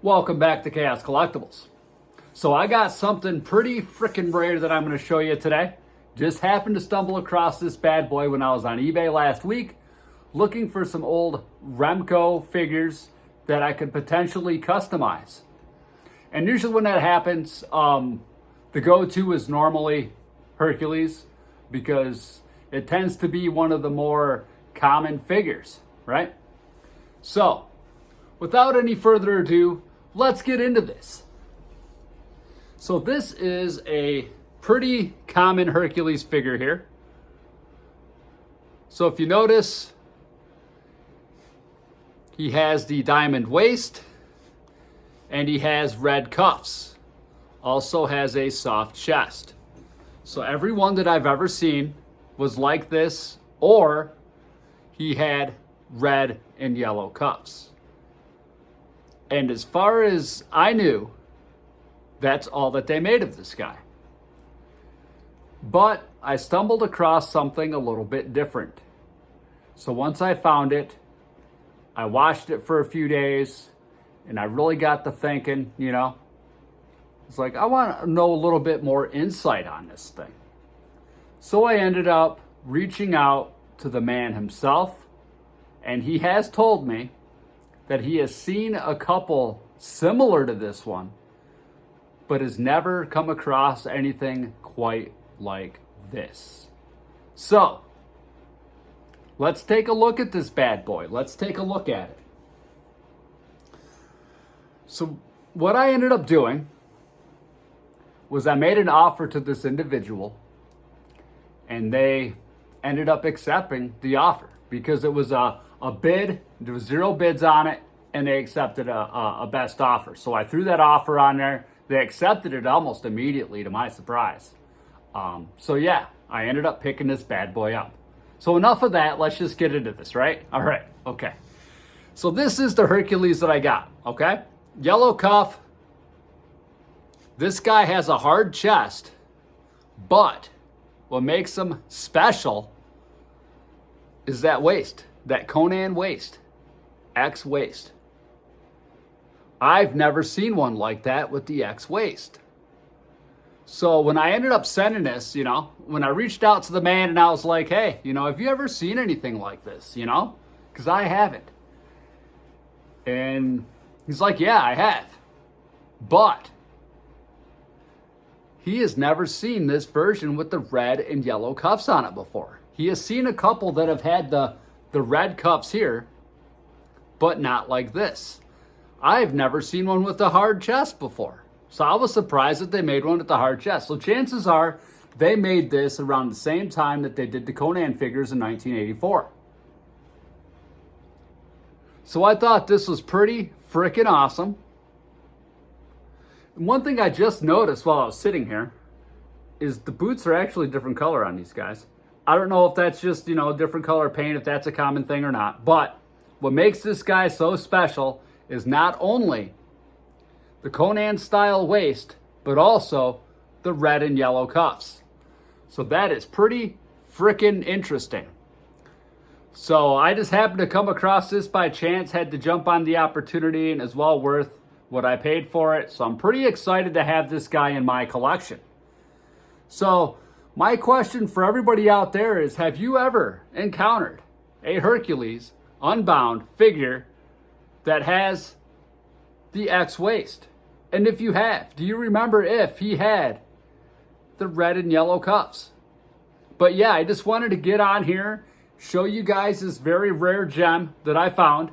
Welcome back to Chaos Collectibles. So I got something pretty freaking rare that I'm going to show you today. Just happened to stumble across this bad boy when I was on eBay last week looking for some old Remco figures that I could potentially customize. And usually when that happens, the go-to is normally Hercules because it tends to be one of the more common figures, right? So, without any further ado, let's get into this. So this is a pretty common Hercules figure here. So if you notice, he has the diamond waist and he has red cuffs. Also has a soft chest. So every one that I've ever seen was like this, or he had red and yellow cuffs. And as far as I knew, that's all that they made of this guy. But I stumbled across something a little bit different. So once I found it, I watched it for a few days, and I really got to thinking, it's like, I want to know a little bit more insight on this thing. So I ended up reaching out to the man himself, and he has told me that he has seen a couple similar to this one, but has never come across anything quite like this. So, let's take a look at this bad boy. Let's take a look at it. So, what I ended up doing was I made an offer to this individual, and they ended up accepting the offer because it was a bid. There was 0 bids on it, and they accepted a best offer. So I threw that offer on there. They accepted it almost immediately, to my surprise. So yeah, I ended up picking this bad boy up. So enough of that. Let's just get into this, right? All right. Okay. So this is the Hercules that I got. Okay. Yellow cuff. This guy has a hard chest, but what makes him special is that waist. That Conan waist, X waist. I've never seen one like that with the X waist. So when I ended up sending this, when I reached out to the man and I was like, hey, have you ever seen anything like this, Because I haven't. And he's like, yeah, I have. But he has never seen this version with the red and yellow cuffs on it before. He has seen a couple that have had the red cuffs here, but not like this. I've never seen one with a hard chest before. So I was surprised that they made one with the hard chest. So chances are they made this around the same time that they did the Conan figures in 1984. So I thought this was pretty freaking awesome. And one thing I just noticed while I was sitting here is the boots are actually a different color on these guys. I don't know if that's just, different color paint, if that's a common thing or not. But what makes this guy so special is not only the Conan style waist, but also the red and yellow cuffs. So that is pretty freaking interesting. So I just happened to come across this by chance, had to jump on the opportunity, and is well worth what I paid for it. So I'm pretty excited to have this guy in my collection. So my question for everybody out there is, have you ever encountered a Hercules unbound figure that has the X waist? And if you have, do you remember if he had the red and yellow cuffs? But yeah, I just wanted to get on here, show you guys this very rare gem that I found,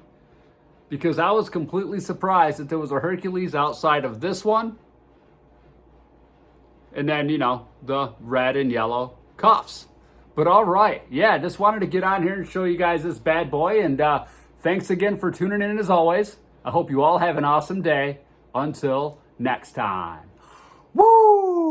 because I was completely surprised that there was a Hercules outside of this one. And then, the red and yellow cuffs. But all right. Yeah, just wanted to get on here and show you guys this bad boy. And thanks again for tuning in as always. I hope you all have an awesome day. Until next time. Woo!